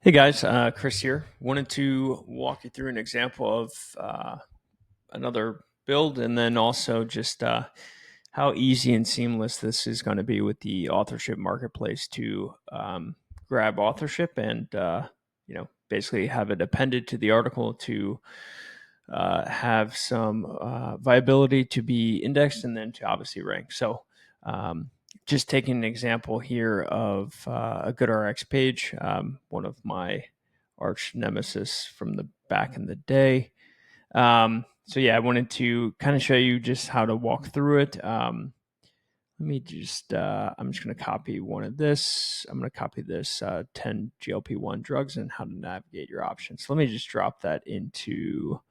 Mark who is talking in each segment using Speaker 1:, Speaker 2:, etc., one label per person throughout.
Speaker 1: Hey guys, Chris here. Wanted to walk you through an example of another build and then also just how easy and seamless this is going to be with the authorship marketplace to grab authorship and basically have it appended to the article to have some viability to be indexed and then to obviously rank. So um, just taking an example here of a GoodRx page, one of my arch nemesis from the back in the day. So yeah, I wanted to kind of show you just how to walk through it. Let me just, I'm just going to copy one of this. I'm going to copy this 10 GLP-1 drugs and how to navigate your options. So let me just drop that into,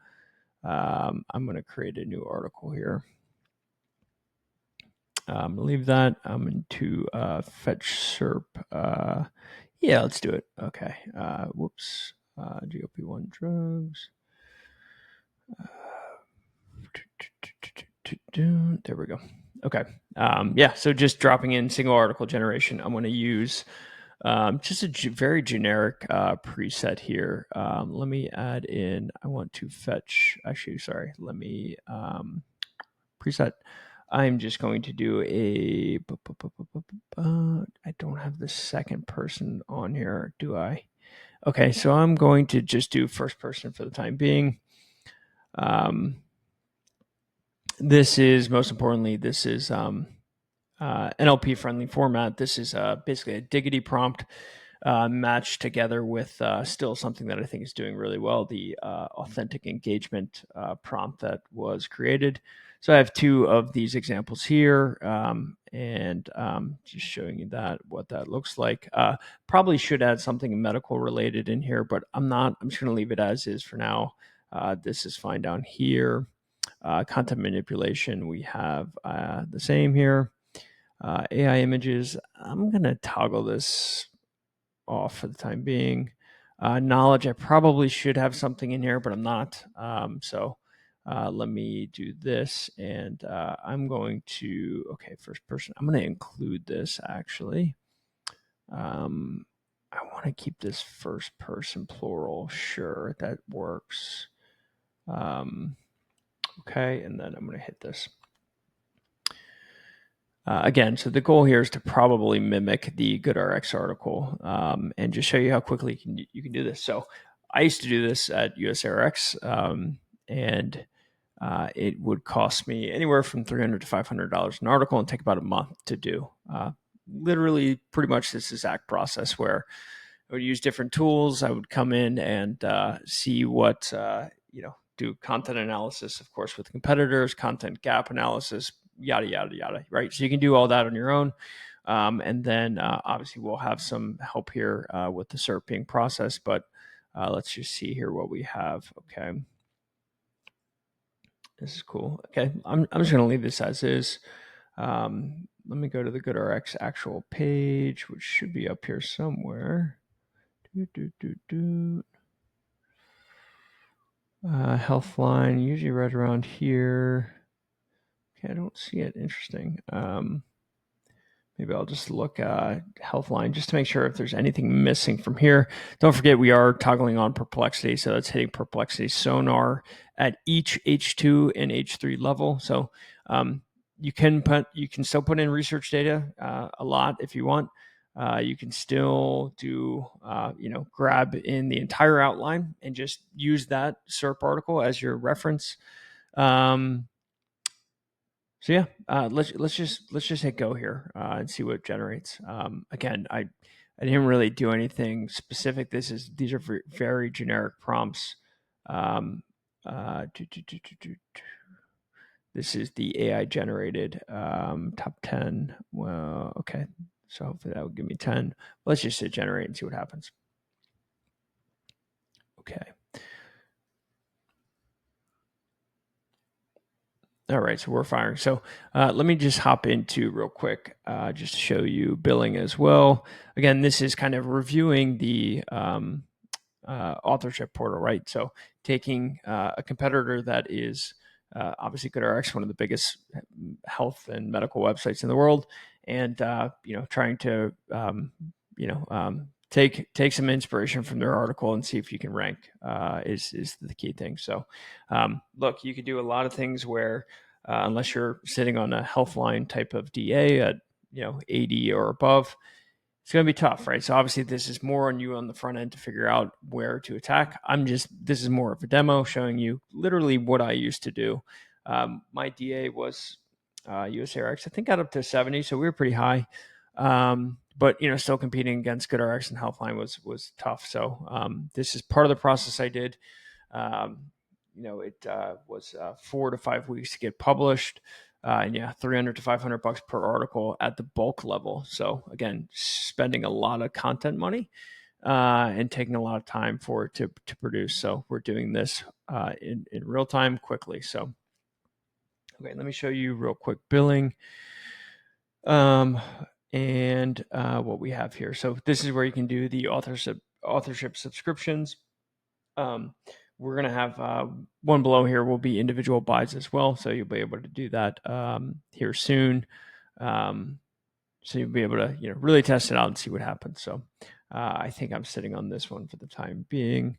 Speaker 1: I'm going to create a new article here. Leave that. I'm into fetch SERP. Yeah, let's do it. Okay. Whoops. GLP-1 drugs. There we go. Okay. Yeah, so just dropping in single article generation. I'm going to use just a very generic preset here. Let me add in, I want to fetch, actually, sorry, let me preset. I'm just going to do a, I don't have the second person on here, do I? Okay, so I'm going to just do first person for the time being. This is, most importantly, this is NLP friendly format. This is basically a diggity prompt matched together with still something that I think is doing really well, the authentic engagement prompt that was created. So I have two of these examples here, and just showing you that what that looks like. Probably should add something medical related in here, but I'm not. I'm just going to leave it as is for now. This is fine down here. Content manipulation, we have the same here. AI images, I'm going to toggle this off for the time being. Knowledge, I probably should have something in here, but I'm not. So let me do this. And I'm going to, okay, first person. I'm going to include this actually. I want to keep this first person plural. Sure, that works. Okay, and then I'm going to hit this. Again, so the goal here is to probably mimic the GoodRx article and just show you how quickly you can do this. So I used to do this at USRX, and it would cost me anywhere from $300 to $500 an article and take about a month to do. Literally, pretty much this exact process where I would use different tools. I would come in and see what do content analysis, of course, with competitors, content gap analysis, yada yada yada. Right, so you can do all that on your own, and then obviously we'll have some help here with the SERP being processed. But let's just see here what we have. Okay, this is cool. Okay, I'm just going to leave this as is. Let me go to the GoodRx actual page, which should be up here somewhere. Healthline, usually right around here. Okay, I don't see it. Interesting. Maybe I'll just look Healthline just to make sure if there's anything missing from here. Don't forget we are toggling on perplexity, so that's hitting perplexity sonar at each H2 and H3 level. So you can still put in research data a lot if you want. You can still do grab in the entire outline and just use that SERP article as your reference. So yeah, let's just hit go here and see what it generates. Again, I didn't really do anything specific. These are very generic prompts. Um, this is the AI generated top 10. Well, okay, so hopefully that will give me 10. Let's just hit generate and see what happens. Okay. All right, so we're firing. So let me just hop into real quick, just to show you billing as well. Again, this is kind of reviewing the authorship portal, right? So taking a competitor that is obviously GoodRx, one of the biggest health and medical websites in the world, and trying to take some inspiration from their article and see if you can rank. Is the key thing. So, look, you could do a lot of things where unless you're sitting on a healthline type of DA at 80 or above, it's going to be tough, right? So obviously this is more on you on the front end to figure out where to attack. This is more of a demo showing you literally what I used to do. My DA was USARX, I think got up to 70, so we were pretty high. But still competing against GoodRx and Healthline was tough. So this is part of the process I did. It was 4 to 5 weeks to get published. And yeah, $300 to $500 per article at the bulk level. So again, spending a lot of content money and taking a lot of time for it to produce. So we're doing this in real time quickly. So okay, let me show you real quick billing and what we have here. So this is where you can do the authorship subscriptions. We're going to have one below here will be individual buys as well. So you'll be able to do that here soon. So you'll be able to really test it out and see what happens. So I think I'm sitting on this one for the time being.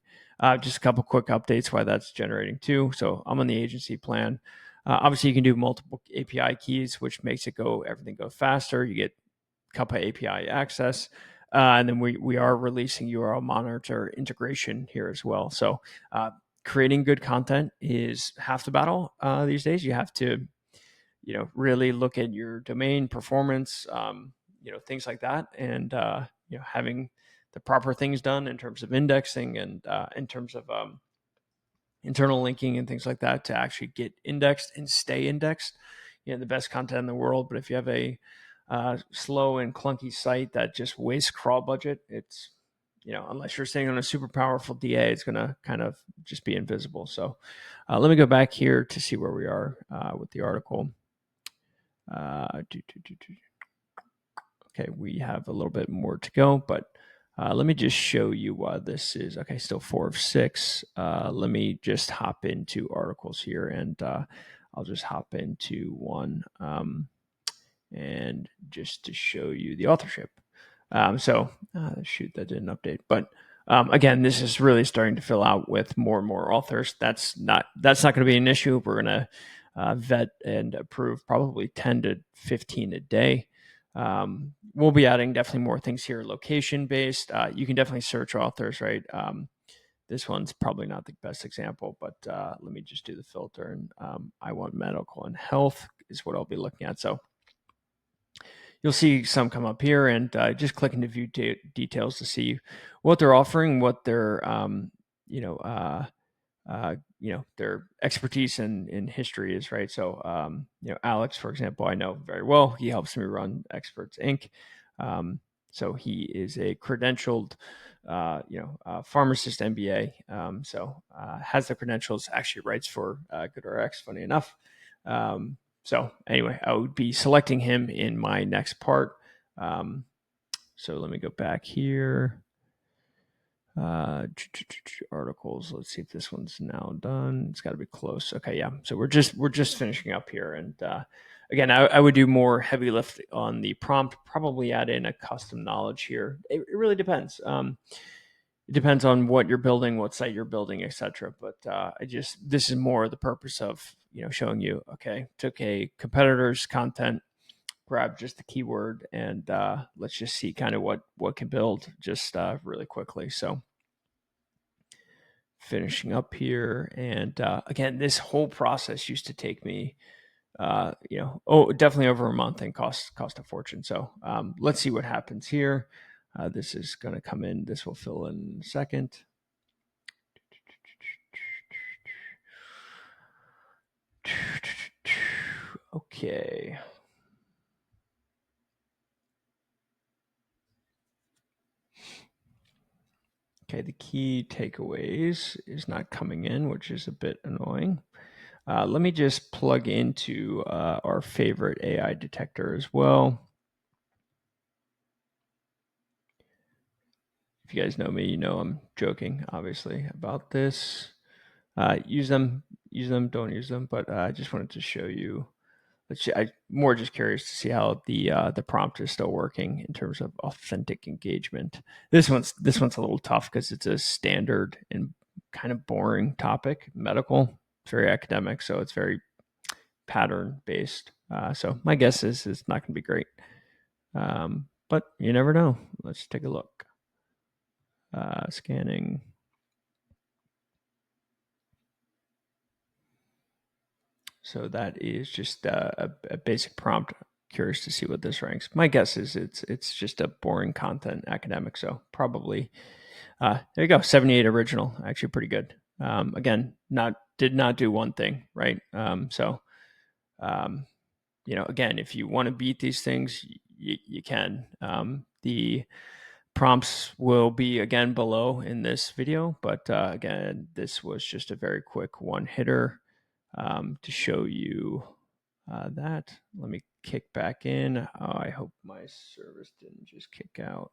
Speaker 1: Just a couple quick updates why that's generating too. So I'm on the agency plan. Obviously, you can do multiple API keys, which makes everything go faster. You get Kappa API access. And then we are releasing URL monitor integration here as well. So creating good content is half the battle these days. You have to, really look at your domain performance, things like that, and having the proper things done in terms of indexing and in terms of internal linking and things like that to actually get indexed and stay indexed. The best content in the world, but if you have a slow and clunky site that just wastes crawl budget, it's unless you're sitting on a super powerful DA, it's going to kind of just be invisible. So let me go back here to see where we are with the article. Okay, we have a little bit more to go, but let me just show you why this is okay. Still 4 of 6. Let me just hop into articles here, and I'll just hop into one, and just to show you the authorship. Shoot, that didn't update, but again, this is really starting to fill out with more and more authors. That's not going to be an issue. We're going to vet and approve probably 10 to 15 a day. We'll be adding definitely more things here, location based. You can definitely search authors, right? This one's probably not the best example, but let me just do the filter. And I want medical and health is what I'll be looking at. So you'll see some come up here, and just click into view details to see what they're offering, what their their expertise in history is, right? So Alex, for example, I know very well. He helps me run Experts Inc. So he is a credentialed pharmacist MBA. Has the credentials, actually writes for GoodRx, funny enough. So anyway, I would be selecting him in my next part. So let me go back here. Articles. Let's see if this one's now done. It's got to be close. Okay, yeah. So we're just finishing up here, and again, I would do more heavy lift on the prompt. Probably add in a custom knowledge here. It really depends. It depends on what you're building, what site you're building, etc. But this is more the purpose of showing you. Okay, took a competitor's content, grab just the keyword, and let's just see kind of what can build just really quickly. So finishing up here, and again, this whole process used to take me definitely over a month and cost a fortune. So let's see what happens here. This is going to come in. This will fill in a second. Okay. Okay, the key takeaways is not coming in, which is a bit annoying. Let me just plug into our favorite AI detector as well. If you guys know me, I'm joking, obviously, about this. Use them, don't use them, but I just wanted to show you I'm more just curious to see how the prompt is still working in terms of authentic engagement. This one's a little tough because it's a standard and kind of boring topic, medical. It's very academic, so it's very pattern based. So my guess is it's not going to be great, but you never know. Let's take a look. Scanning. So that is just a basic prompt. Curious to see what this ranks. My guess is it's just a boring content academic. So probably there you go. 78 original, actually pretty good. Again, did not do one thing right. Again, if you want to beat these things, you can. The prompts will be again below in this video, but again, this was just a very quick one hitter to show you that. Let me kick back in. Oh, I hope my service didn't just kick out.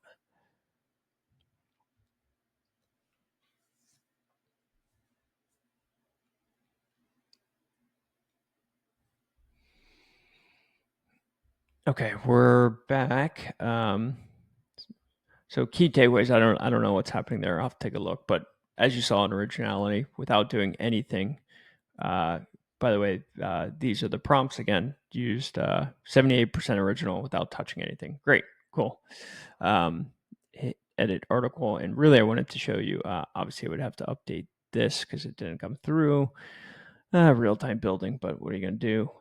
Speaker 1: Okay, we're back. So key takeaways. I don't know what's happening there. I'll have to take a look. But as you saw in originality, without doing anything. By the way, these are the prompts again. Used 78% original without touching anything. Great, cool. Hit edit article, and really, I wanted to show you. Obviously, I would have to update this because it didn't come through. Real time building, but what are you going to do?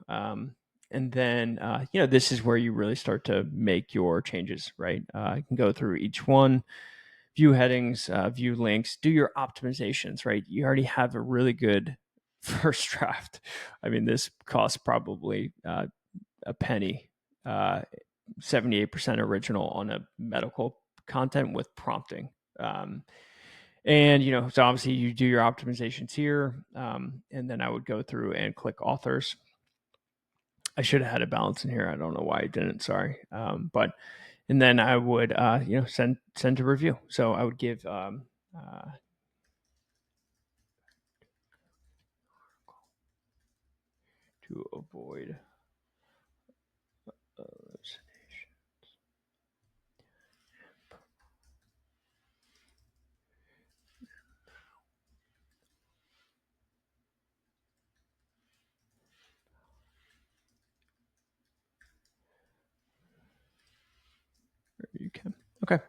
Speaker 1: And then, this is where you really start to make your changes, right? You can go through each one, view headings, view links, do your optimizations, right? You already have a really good first draft. I mean, this costs probably a penny, 78% original on a medical content with prompting. So obviously you do your optimizations here, and then I would go through and click authors. I should have had a balance in here. I don't know why I didn't. Sorry. And then I would, send to review. So I would give, to avoid hallucination. You can. Okay.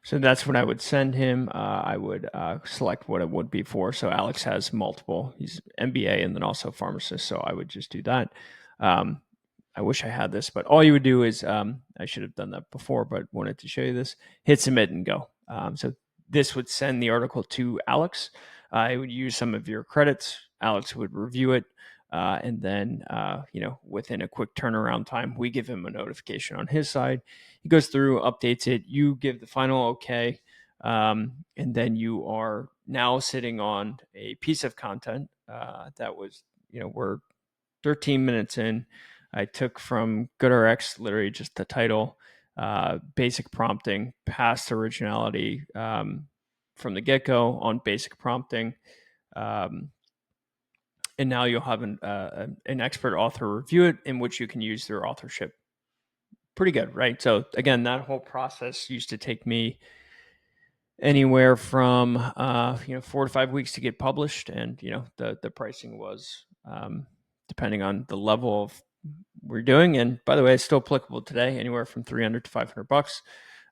Speaker 1: So that's what I would send him. I would select what it would be for. So Alex has multiple. He's MBA and then also pharmacist. So I would just do that. I wish I had this, but all you would do is I should have done that before, but wanted to show you this. Hit submit and go. So this would send the article to Alex. I would use some of your credits. Alex would review it. And then, within a quick turnaround time, we give him a notification on his side. He goes through, updates it. You give the final okay. And then you are now sitting on a piece of content that was, we're 13 minutes in. I took from GoodRx literally just the title, basic prompting, past originality from the get-go on basic prompting. And now you'll have an expert author review it, in which you can use their authorship. Pretty good, right? So again, that whole process used to take me anywhere from 4 to 5 weeks to get published, and the pricing was depending on the level of we're doing. And by the way, it's still applicable today, anywhere from $300 to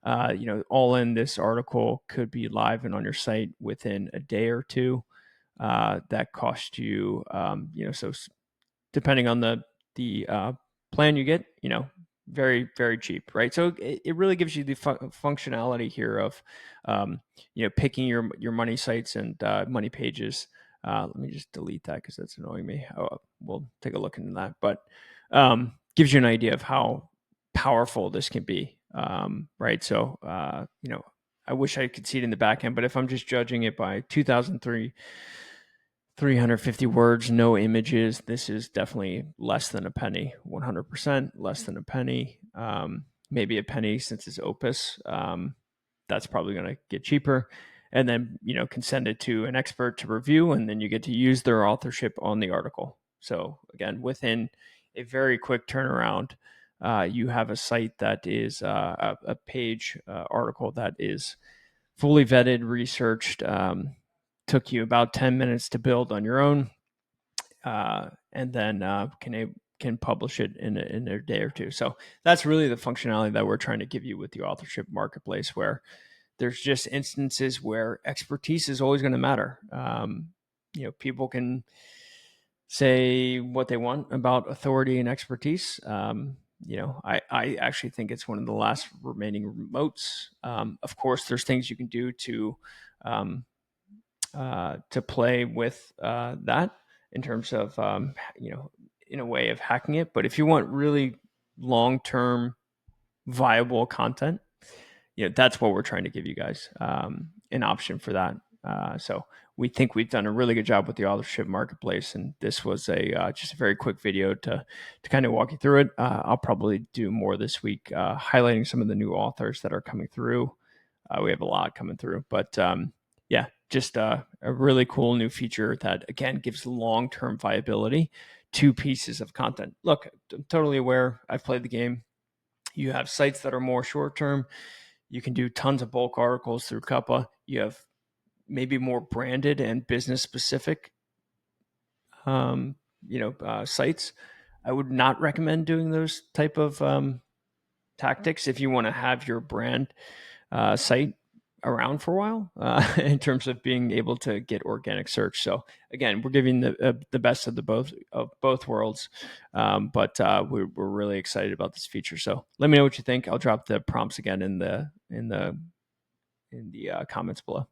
Speaker 1: $500. All in, this article could be live and on your site within a day or two. That cost you, so depending on the plan you get, very, very cheap, right? So it really gives you the functionality here of, picking your money sites and money pages. Let me just delete that because that's annoying me. We'll take a look into that, but gives you an idea of how powerful this can be, right? So, I wish I could see it in the back end, but if I'm just judging it by 350 words, no images, this is definitely less than a penny, 100% less than a penny. Maybe a penny since it's Opus. That's probably going to get cheaper. And then, can send it to an expert to review, and then you get to use their authorship on the article. So again, within a very quick turnaround. You have a site that is a page article that is fully vetted, researched, took you about 10 minutes to build on your own, and then can publish it in a day or two. So that's really the functionality that we're trying to give you with the authorship marketplace, where there's just instances where expertise is always going to matter. People can say what they want about authority and expertise. I actually think it's one of the last remaining moats. Of course, there's things you can do to play with that in terms of in a way of hacking it. But if you want really long-term viable content, that's what we're trying to give you guys, an option for that. So we think we've done a really good job with the authorship marketplace, and this was just a very quick video to kind of walk you through it. I'll probably do more this week, highlighting some of the new authors that are coming through. We have a lot coming through, but just a really cool new feature that, again, gives long-term viability to pieces of content. Look, I'm totally aware. I've played the game. You have sites that are more short-term. You can do tons of bulk articles through Cuppa. You have maybe more branded and business-specific, sites. I would not recommend doing those type of tactics if you want to have your brand site around for a while, in terms of being able to get organic search. So again, we're giving the best of both worlds, but we're really excited about this feature. So let me know what you think. I'll drop the prompts again in the comments below.